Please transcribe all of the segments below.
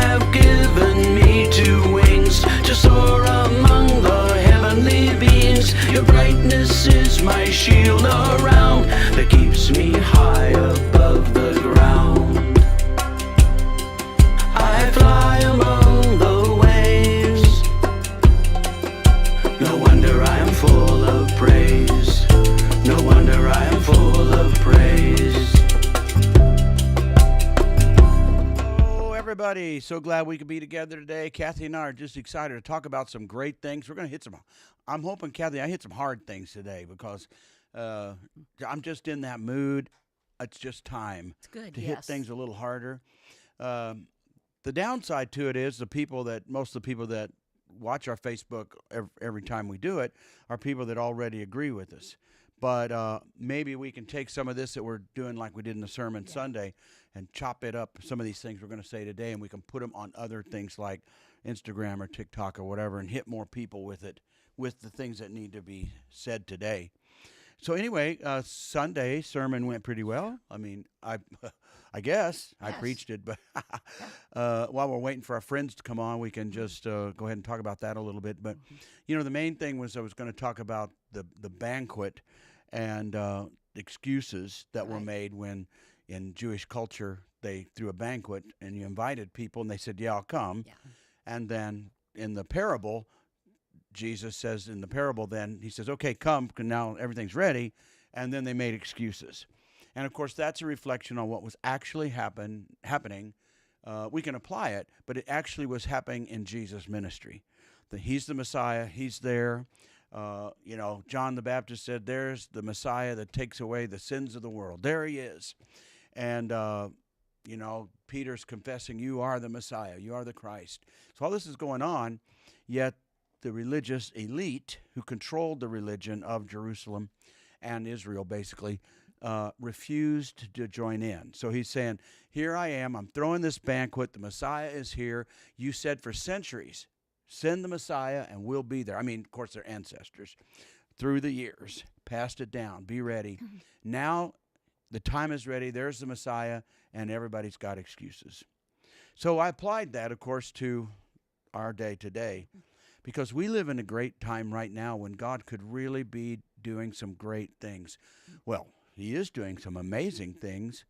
have given me two wings to soar among the heavenly beings. Your brightness is my shield around that keeps me high above the ground. I fly among the waves. No wonder I am full of praise. No wonder I am full of praise. Everybody, so glad we could be together today. Kathy and I are just excited to talk about some great things. We're going to hit some, I'm hoping, Kathy, I hit some hard things today because I'm just in that mood. It's just time to hit things a little harder. The downside to it is most of the people that watch our Facebook every time we do it are people that already agree with us. But maybe we can take some of this that we're doing like we did in the sermon Sunday and chop it up, some of these things we're going to say today, and we can put them on other things like Instagram or TikTok or whatever and hit more people with it, with the things that need to be said today. So anyway, Sunday sermon went pretty well. I mean, I guess I preached it, but while we're waiting for our friends to come on, we can just go ahead and talk about that a little bit. But, you know, the main thing was I was going to talk about the banquet and excuses that were made when in Jewish culture they threw a banquet and you invited people and they said, yeah, I'll come. Yeah. And then in the parable, Jesus says in the parable, then he says, okay, come, because now everything's ready. And then they made excuses. And of course, that's a reflection on what was actually happening. We can apply it, but it actually was happening in Jesus' ministry. He's the Messiah. He's there. You know, John the Baptist said, there's the Messiah that takes away the sins of the world. There he is. And, you know, Peter's confessing, you are the Messiah. You are the Christ. So all this is going on, yet the religious elite who controlled the religion of Jerusalem and Israel basically refused to join in. So he's saying, here I am. I'm throwing this banquet. The Messiah is here. You said for centuries, send the Messiah and we'll be there. I mean, of course, their ancestors through the years passed it down. Be ready. Now the time is ready. There's the Messiah, and everybody's got excuses. So I applied that, of course, to our day today, because we live in a great time right now when God could really be doing some great things. Well, he is doing some amazing things.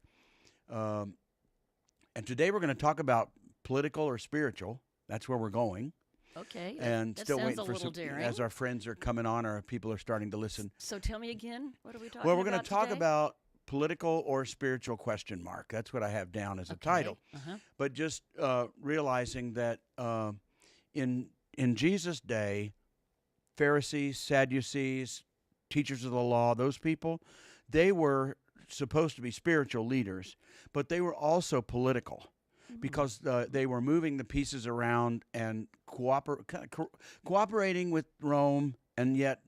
And today we're going to talk about political or spiritual. That's where we're going. Okay. And that still sounds waiting for some, daring. as our friends are coming on or people are starting to listen. So tell me again, what are we talking about? Well, we're going to talk today? about political or spiritual question mark. That's what I have down as a title. But just realizing that in Jesus' day, Pharisees, Sadducees, teachers of the law, those people, they were supposed to be spiritual leaders, but they were also political because they were moving the pieces around and cooperating with Rome and yet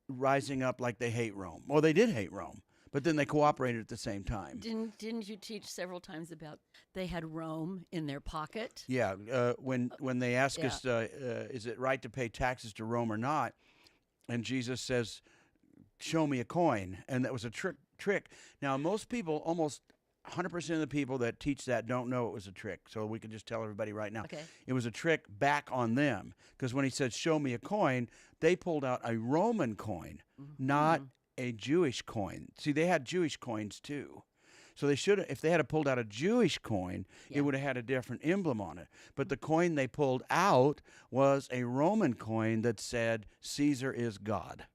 rising up like they hate Rome. Well, they did hate Rome, but then they cooperated at the same time. Didn't you teach several times about they had Rome in their pocket? Yeah, when they ask us, is it right to pay taxes to Rome or not? And Jesus says, show me a coin. And that was a trick. Now, most people, almost 100% of the people that teach that don't know it was a trick. So we can just tell everybody right now. Okay. It was a trick back on them. Because when he said, show me a coin, they pulled out a Roman coin, not a Jewish coin. See, they had Jewish coins too. So they should have, if they had pulled out a Jewish coin, it would have had a different emblem on it. But the coin they pulled out was a Roman coin that said, Caesar is God.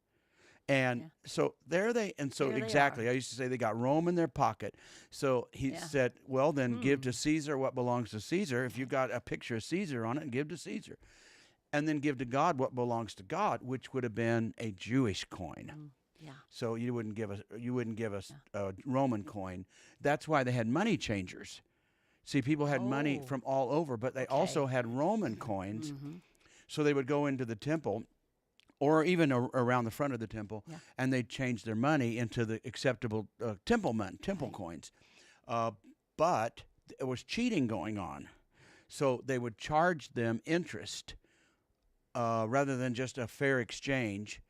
And so there they exactly. I used to say they got Rome in their pocket. So he said, well, then give to Caesar what belongs to Caesar. If you got a picture of Caesar on it, give to Caesar. And then give to God what belongs to God, which would have been a Jewish coin. Yeah. So you wouldn't give us a Roman coin. That's why they had money changers. See, people had money from all over, but they also had Roman coins. So they would go into the temple or even around the front of the temple, and they'd change their money into the acceptable temple coins. But there was cheating going on. So they would charge them interest rather than just a fair exchange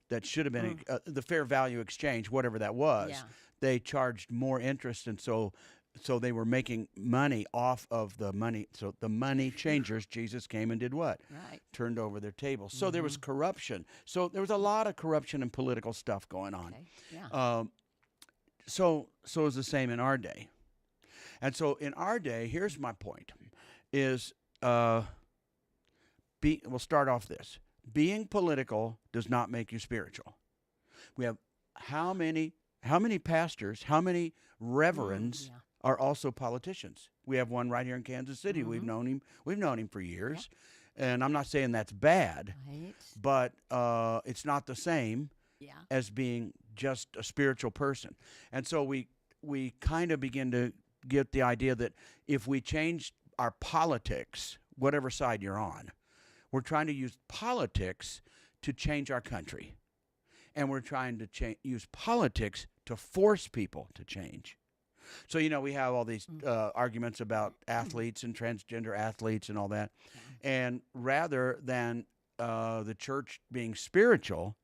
that should have been the fair value exchange, whatever that was. They charged more interest, and so So they were making money off of the money. So the money changers, Jesus came and did what? Right. Turned over their tables. So there was corruption. So there was a lot of corruption and political stuff going on. Okay. Yeah. So it's the same in our day. And so in our day, here's my point: is we'll start off this. Being political does not make you spiritual. We have how many pastors, how many reverends Yeah. are also politicians? We have one right here in Kansas City. We've known him for years. And I'm not saying that's bad, Right. but it's not the same Yeah. as being just a spiritual person. And so we kind of begin to get the idea that if we change our politics, whatever side you're on, we're trying to use politics to change our country. And we're trying to use politics to force people to change. So, we have all these arguments about athletes and transgender athletes and all that. And rather than the church being spiritual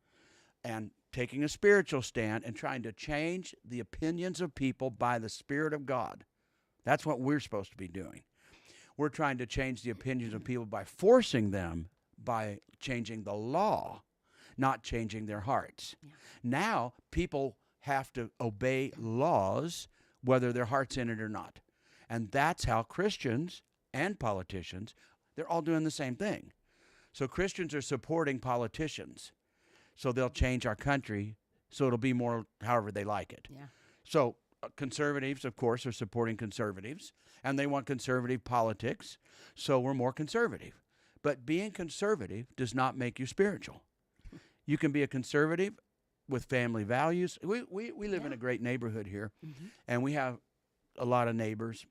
and taking a spiritual stand and trying to change the opinions of people by the Spirit of God, that's what we're supposed to be doing. We're trying to change the opinions of people by forcing them by changing the law, not changing their hearts. Yeah. Now, people have to obey laws whether their heart's in it or not. And that's how Christians and politicians, they're all doing the same thing. So Christians are supporting politicians. So they'll change our country so it'll be more however they like it. Yeah. So conservatives, of course, are supporting conservatives, and they want conservative politics, so we're more conservative. But being conservative does not make you spiritual. You can be a conservative with family values. We live in a great neighborhood here, and we have a lot of neighbors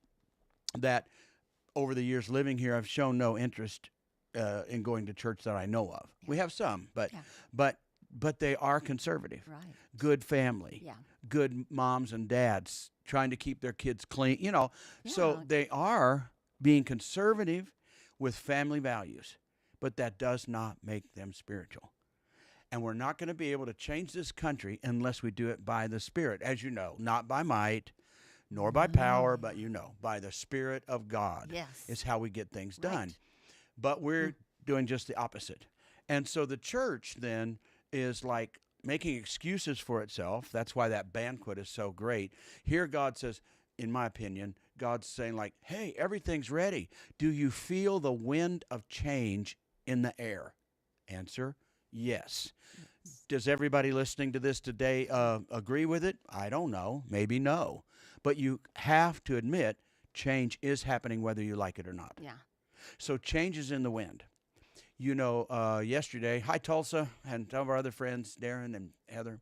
that over the years living here have shown no interest in going to church that I know of. We have some, but they are conservative. Right. Good family. Yeah. Good moms and dads trying to keep their kids clean, So Yeah. they are being conservative with family values, but that does not make them spiritual. And we're not going to be able to change this country unless we do it by the Spirit, as you know, not by might, nor by power, but by the Spirit of God. Yes. Is how we get things done. Right. But we're doing just the opposite. And so the church then is like making excuses for itself. That's why that banquet is so great. Here God says, in my opinion, God's saying like, hey, everything's ready. Do you feel the wind of change in the air? Answer, yes. Does everybody listening to this today agree with it? I don't know. Maybe no. But you have to admit change is happening whether you like it or not. Yeah. So change is in the wind. Yesterday, hi Tulsa, and some of our other friends, Darren and Heather,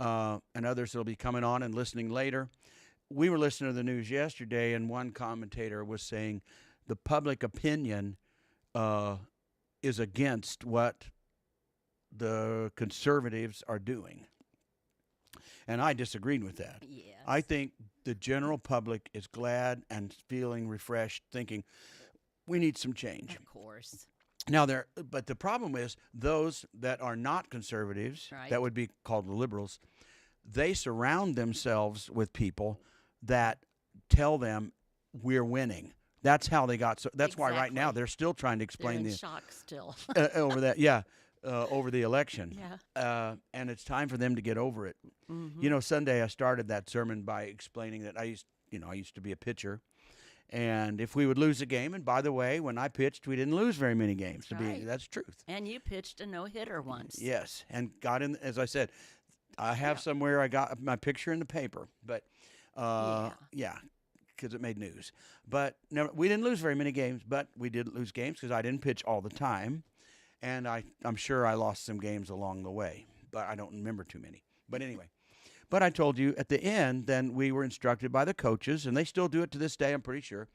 and others that will be coming on and listening later. We were listening to the news yesterday, and one commentator was saying the public opinion is against what the conservatives are doing. And I disagreed with that. Yes. I think the general public is glad and feeling refreshed, thinking we need some change. Of course. Now but the problem is those that are not conservatives, Right. that would be called liberals, they surround themselves with people that tell them we're winning. That's how they got. So that's why right now Exactly. they're still trying to They're explain in shock still. over that. Yeah, over the election. Yeah. And it's time for them to get over it. Mm-hmm. Sunday I started that sermon by explaining that I used to be a pitcher. And if we would lose a game, and by the way, when I pitched, we didn't lose very many games. That's right. That's truth. And you pitched a no-hitter once. Yes, and got in. As I said, I have somewhere I got my picture in the paper, but because it made news. But no, we didn't lose very many games, but we did lose games because I didn't pitch all the time, and I'm sure I lost some games along the way, but I don't remember too many. But anyway. But I told you at the end, then we were instructed by the coaches, and they still do it to this day, I'm pretty sure.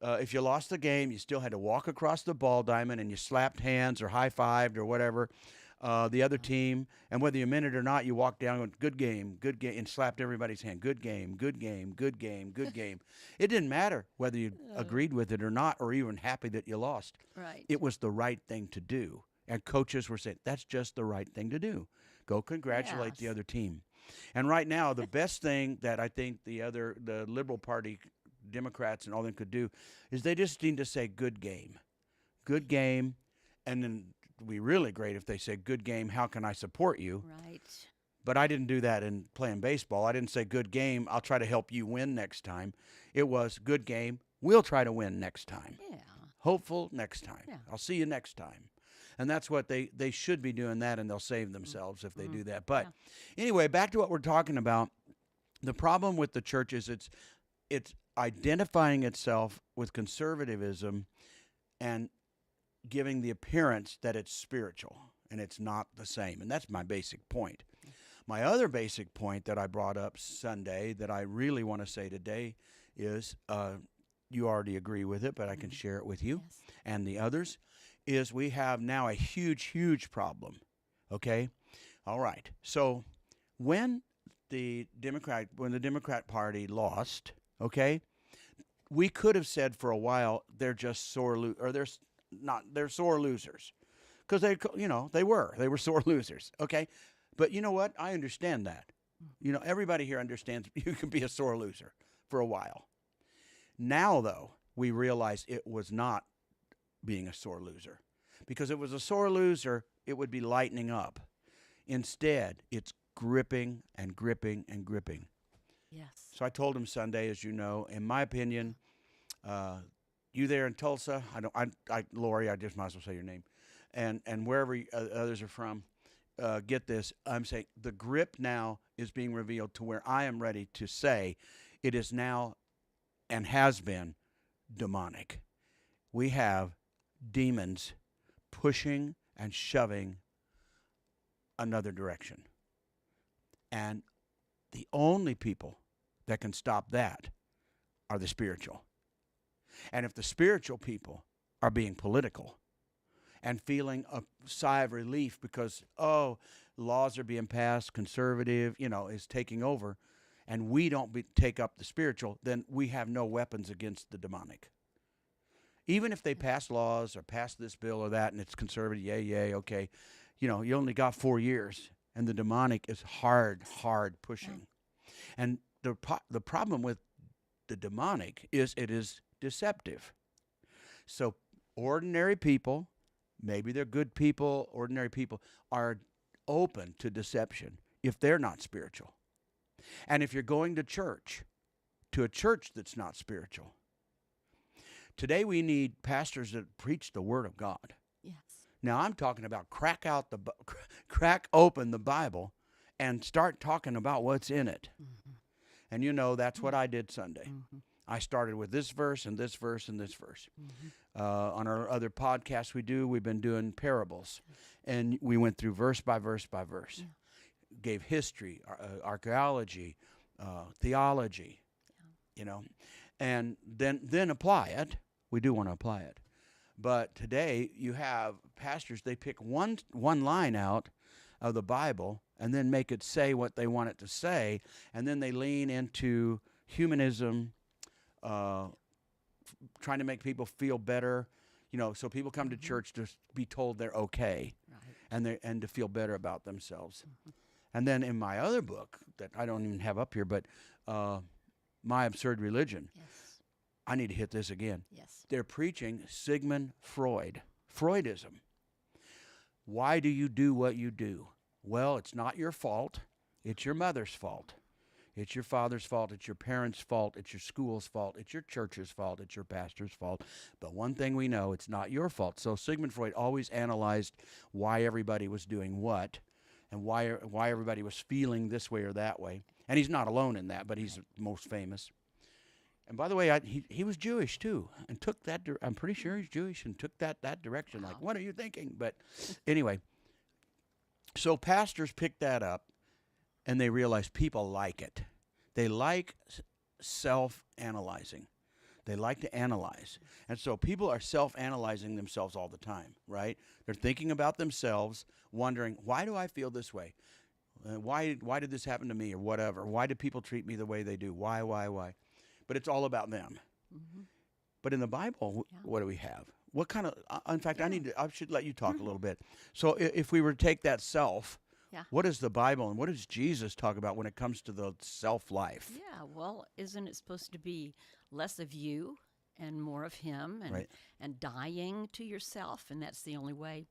If you lost the game, you still had to walk across the ball diamond, and you slapped hands or high-fived or whatever the other team. And whether you meant it or not, you walked down and went, good game, and slapped everybody's hand. Good game, good game, good game, good game. It didn't matter whether you agreed with it or not or even happy that you lost. Right. It was the right thing to do. And coaches were saying, that's just the right thing to do. Go congratulate the Yes. other team. And right now, the best thing that I think the Liberal Party, Democrats and all them could do is they just need to say good game. Good game. And then it'd be really great if they said good game, how can I support you? Right. But I didn't do that in playing baseball. I didn't say good game, I'll try to help you win next time. It was good game, we'll try to win next time. Yeah. Hopeful next time. Yeah. I'll see you next time. And that's what they should be doing that, and they'll save themselves if they do that. But anyway, back to what we're talking about. The problem with the church is it's identifying itself with conservatism and giving the appearance that it's spiritual, and it's not the same. And that's my basic point. My other basic point that I brought up Sunday that I really want to say today is, you already agree with it, but I can share it with you and the others, is we have now a huge, huge problem. Okay? All right. So when the Democrat Party lost, okay, we could have said for a while they're just sore they're sore losers, because they were sore losers. Okay, but you know what? I understand that. Everybody here understands you can be a sore loser for a while. Now, though, we realize it was not being a sore loser, because if it was a sore loser, it would be lightening up. Instead, it's gripping and gripping and gripping. Yes. So I told him Sunday, as you know, in my opinion, you there in Tulsa, Lori, I just might as well say your name, and wherever others are from, get this. I'm saying the grip now is being revealed to where I am ready to say it is now and has been demonic. We have demons pushing and shoving another direction. And the only people that can stop that are the spiritual. And if the spiritual people are being political and feeling a sigh of relief because, laws are being passed, conservative, is taking over, and we don't take up the spiritual, then we have no weapons against the demonic. Even if they pass laws or pass this bill or that and it's conservative, yay, okay, you only got 4 years, and the demonic is hard pushing. And the problem with the demonic is it is deceptive. So ordinary people, maybe they're good people, ordinary people, are open to deception if they're not spiritual. And if you're going to a church that's not spiritual. Today we need pastors that preach the Word of God. Yes. Now I'm talking about crack open the Bible and start talking about what's in it. Mm-hmm. And that's what I did Sunday. Mm-hmm. I started with this verse and this verse and this verse. Mm-hmm. On our other podcasts we've been doing parables. And we went through verse by verse by verse. Yeah. Gave history, archaeology, theology, and then apply it. We do want to apply it. But today you have pastors, they pick one line out of the Bible and then make it say what they want it to say, and then they lean into humanism, trying to make people feel better, so people come to church to be told they're okay, right, and to feel better about themselves. Mm-hmm. And then in my other book that I don't even have up here, but My Absurd Religion, yes, I need to hit this again. Yes. They're preaching Sigmund Freud, Freudism. Why do you do what you do? Well, it's not your fault. It's your mother's fault. It's your father's fault. It's your parents' fault. It's your school's fault. It's your church's fault. It's your pastor's fault. But one thing we know, it's not your fault. So Sigmund Freud always analyzed why everybody was doing what and why everybody was feeling this way or that way. And he's not alone in that, but he's most famous. And by the way, he was Jewish too, and took that. I'm pretty sure he's Jewish and took that direction. Wow. Like, what are you thinking? But anyway, so pastors picked that up, and they realized people like it. They like self-analyzing. They like to analyze, and so people are self-analyzing themselves all the time, right? They're thinking about themselves, wondering, why do I feel this way? Why did this happen to me, or whatever? Why do people treat me the way they do? Why? But it's all about them. Mm-hmm. But in the Bible, what do we have? What kind of? In fact, I should let you talk a little bit. So if we were to take that self, Yeah. What does the Bible and what does Jesus talk about when it comes to the self-life? Yeah, well, isn't it supposed to be less of you and more of him, and Right. and dying to yourself, and that's the only way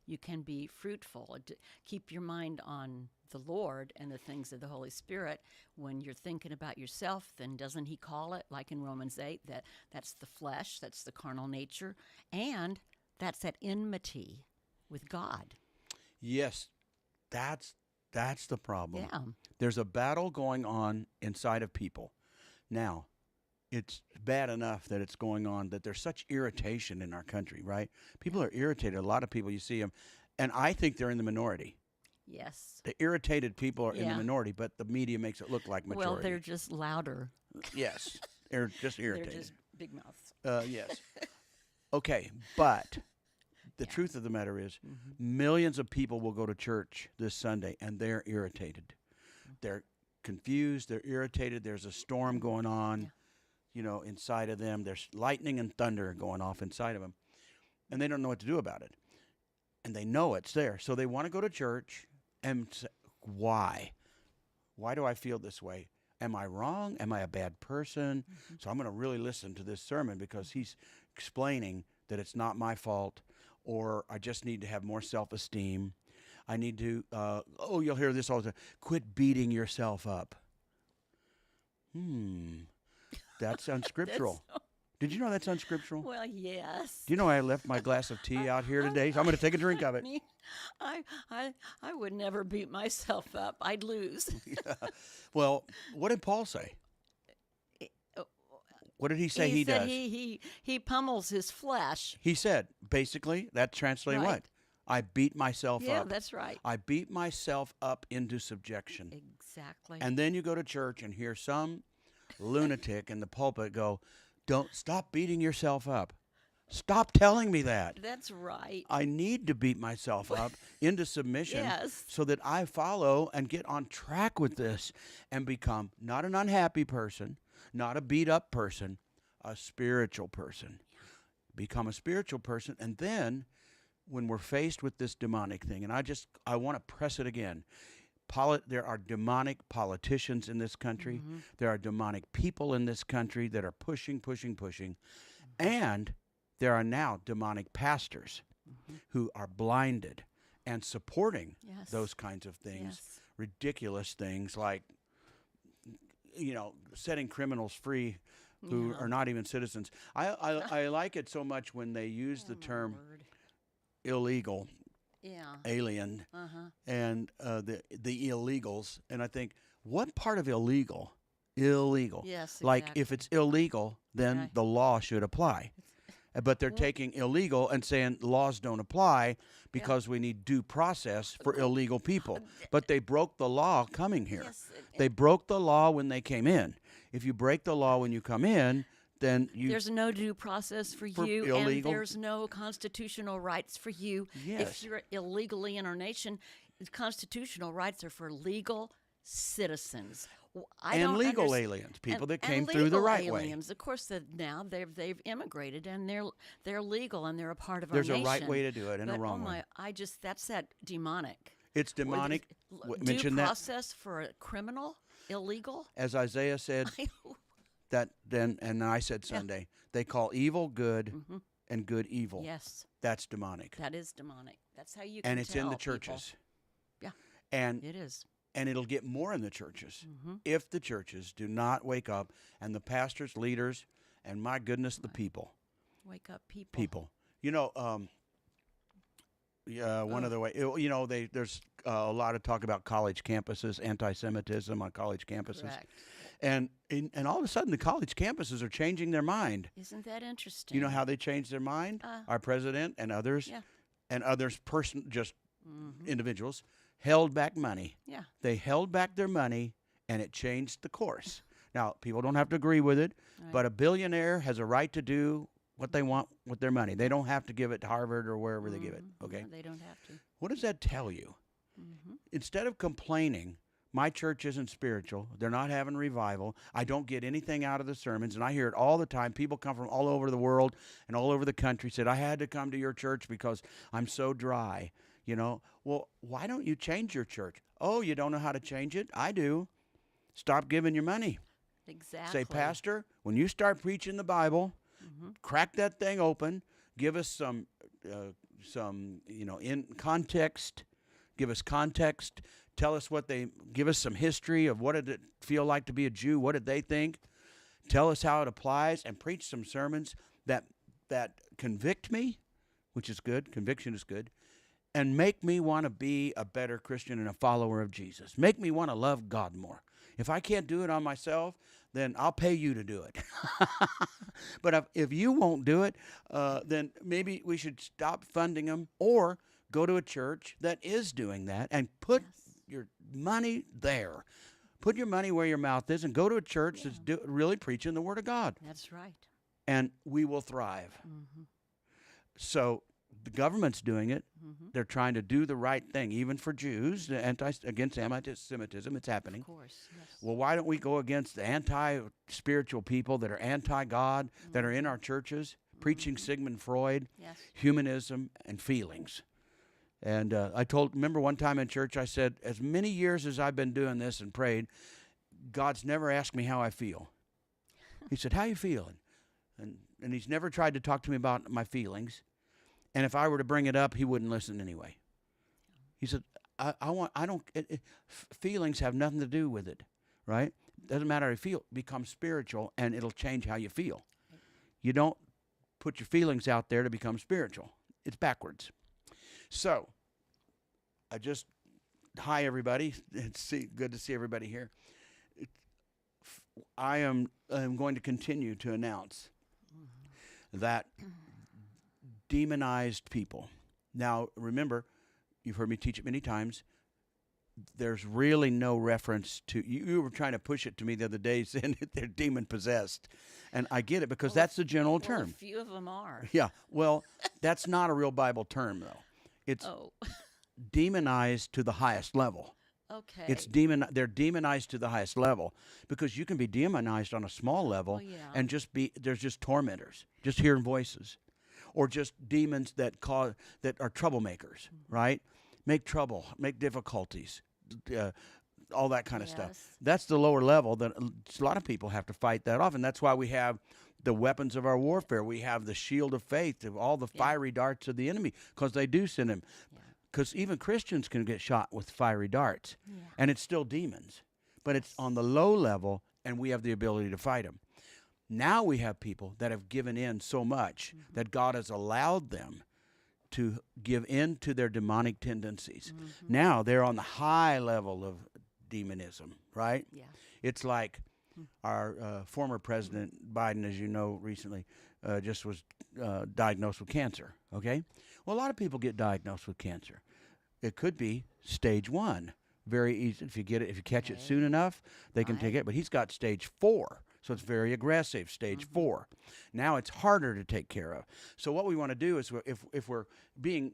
you can be fruitful. Keep your mind on the Lord and the things of the Holy Spirit. When you're thinking about yourself, then doesn't he call it, like in Romans 8, that that's the flesh, that's the carnal nature, and that's that enmity with God. Yes, that's the problem. Yeah. There's a battle going on inside of people. Now, it's bad enough that it's going on, that there's such irritation in our country, right? People are irritated. A lot of people, you see them, and I think they're in the minority. Yes. The irritated people are in the Yeah. minority, but the media makes it look like majority. Well, they're just louder. Yes, they're just They're irritated. just big mouths. Yes. Okay, but the truth of the matter is, millions of people will go to church this Sunday, and they're irritated. They're confused. They're irritated. There's a storm going on, inside of them. There's lightning and thunder going off inside of them, and they don't know what to do about it. And they know it's there, so they want to go to church and say, why? Why do I feel this way? Am I wrong? Am I a bad person? So I'm going to really listen to this sermon because he's explaining that it's not my fault, or I just need to have more self-esteem. I need to, you'll hear this all the time, quit beating yourself up. That's unscriptural. Did you know that's unscriptural? Well, yes. Do you know I left my glass of tea out here today? So I'm going to take a drink of it. I would never beat myself up. I'd lose. Well, what did Paul say? What did he say he said does? He pummels his flesh. He said, basically, that translating Right. what? I beat myself Yeah, up. that's right. I beat myself up into subjection. Exactly. And then you go to church and hear some lunatic in the pulpit go, don't stop beating yourself up. Stop telling me that. That's right. I need to beat myself up into submission Yes. so that I follow and get on track with this and become not an unhappy person, not a beat up person, a spiritual person. Become a spiritual person. And then when we're faced with this demonic thing, and I want to press it again. There are demonic politicians in this country. There are demonic people in this country that are pushing. And there are now demonic pastors who are blinded and supporting Yes. those kinds of things, Yes. ridiculous things like, setting criminals free who are not even citizens. I like it so much when they use the term Word. illegal, Yeah. alien, Uh-huh. and the illegals. And I think, what part of illegal? Illegal. Yes, Like, exactly. if it's illegal, then Right. the law should apply. But they're taking illegal and saying laws don't apply because we need due process for illegal people. But they broke the law coming here. Yes, They broke the law when they came in. If you break the law when you come in, then there's no due process for you, illegal. and there's no constitutional rights for you. Yes. If you're illegally in our nation, the constitutional rights are for legal citizens. I and don't legal underst- aliens, people and- that and came through the legal right aliens. Of course, now they've immigrated and they're legal and they're a part of There's our a nation. right way to do it and a But, wrong oh way. my! That's that demonic. It's demonic. Due Mention that. process for a criminal, illegal. As Isaiah said, that then, and I said Sunday, they call evil good and good evil. Yes, That's demonic. that is demonic. That's how you can And it's in tell the people. churches. Yeah, And it is. and it'll get more in the churches if the churches do not wake up, and the pastors, leaders, and my goodness, the people. Wake up, people. People. One other way. There's a lot of talk about college campuses, anti-Semitism on college campuses. Correct. And all of a sudden, the college campuses are changing their mind. Isn't that interesting? You know how they changed their mind? Our president and others, Yeah. and others, individuals, held back money. Yeah. They held back their money, and it changed the course. Now, people don't have to agree with it, but a billionaire has a right to do what they want with their money. They don't have to give it to Harvard or wherever they give it, okay? No, they don't have to. What does that tell you? Instead of complaining, my church isn't spiritual, they're not having revival, I don't get anything out of the sermons, and I hear it all the time. People come from all over the world and all over the country said, I had to come to your church because I'm so dry. You know, well, why don't you change your church? Oh, you don't know how to change it? I do. Stop giving your money. Exactly. Say, Pastor, when you start preaching the Bible, crack that thing open. Give us some, in context. Give us context. Tell us give us some history of what did it feel like to be a Jew. What did they think? Tell us how it applies, and preach some sermons that convict me, which is good. Conviction is good. And make me want to be a better Christian and a follower of Jesus. Make me want to love God more. If I can't do it on myself, then I'll pay you to do it. But if you won't do it, then maybe we should stop funding them or go to a church that is doing that and put your money there. Put your money where your mouth is and go to a church that's really preaching the Word of God. That's right. And we will thrive. So the government's doing it. They're trying to do the right thing, even for Jews, against anti-Semitism. It's happening. Of course, yes. Well, why don't we go against the anti-spiritual people that are anti-God, that are in our churches, preaching Sigmund Freud, humanism, and feelings? And remember one time in church, I said, as many years as I've been doing this and prayed, God's never asked me how I feel. He said, how you feeling? And he's never tried to talk to me about my feelings. And if I were to bring it up, he wouldn't listen anyway. He said, feelings have nothing to do with it, right? Doesn't matter how you feel. Become spiritual, and it'll change how you feel. You don't put your feelings out there to become spiritual. It's backwards. So, hi everybody. It's good to see everybody here. I am going to continue to announce that demonized people. Now, remember, you've heard me teach it many times. There's really no reference to, you were trying to push it to me the other day saying that they're demon possessed. And I get it because that's the general term. A few of them are. Yeah, well, that's not a real Bible term, though. It's demonized to the highest level. Okay. They're demonized to the highest level because you can be demonized on a small level and there's just tormentors, just hearing voices, or just demons that are troublemakers, right? Make trouble, make difficulties, all that kind of stuff. That's the lower level that a lot of people have to fight that off, and that's why we have the weapons of our warfare. We have the shield of faith, all the fiery darts of the enemy, because they do send them. Because even Christians can get shot with fiery darts, and it's still demons. But it's on the low level, and we have the ability to fight them. Now we have people that have given in so much that God has allowed them to give in to their demonic tendencies. Now they're on the high level of demonism, right? Yeah. It's like our former President Biden, as you know, recently just was diagnosed with cancer, okay? Well, a lot of people get diagnosed with cancer. It could be stage 1. Very easy. If you catch it soon enough, they can take it. But he's got stage 4. So it's very aggressive, stage 4. Now it's harder to take care of. So what we want to do is if we're being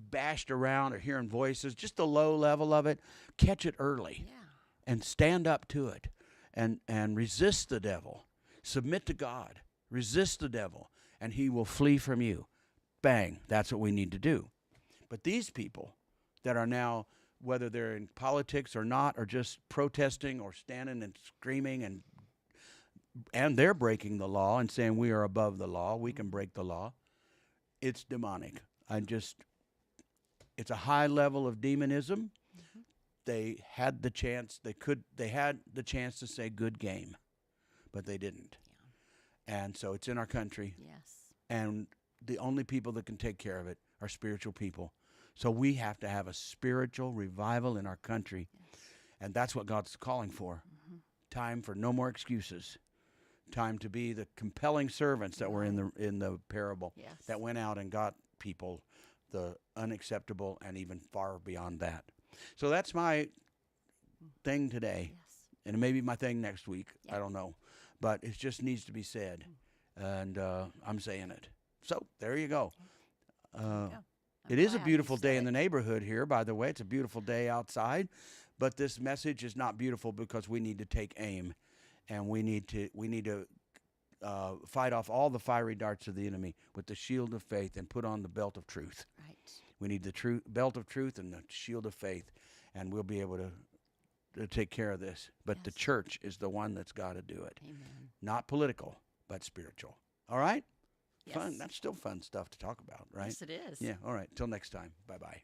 bashed around or hearing voices, just the low level of it, catch it early and stand up to it and resist the devil. Submit to God. Resist the devil, and he will flee from you. Bang. That's what we need to do. But these people that are now, whether they're in politics or not, or just protesting or standing and screaming and they're breaking the law and saying we are above the law, we can break the law. It's demonic. It's a high level of demonism. They had the chance. They had the chance to say good game, but they didn't. And so it's in our country. Yes. And the only people that can take care of it are spiritual people. So we have to have a spiritual revival in our country. Yes. And that's what God's calling for. Time for no more excuses. Time to be the compelling servants that were in the parable that went out and got people the unacceptable and even far beyond that. So that's my thing today. Yes. And it may be my thing next week. I don't know. But it just needs to be said. And I'm saying it. So there you go. It is a beautiful day in the neighborhood here, by the way. It's a beautiful day outside. But this message is not beautiful because we need to take aim. And we need to fight off all the fiery darts of the enemy with the shield of faith and put on the belt of truth. Right. Yes. We need the belt of truth and the shield of faith, and we'll be able to take care of this. But the Yes. church is the one that's got to do it. Amen. Not political, but spiritual. All right? Yes. Fun. That's still fun stuff to talk about, right? Yes, it is. Yeah. All right. Till next time. Bye-bye.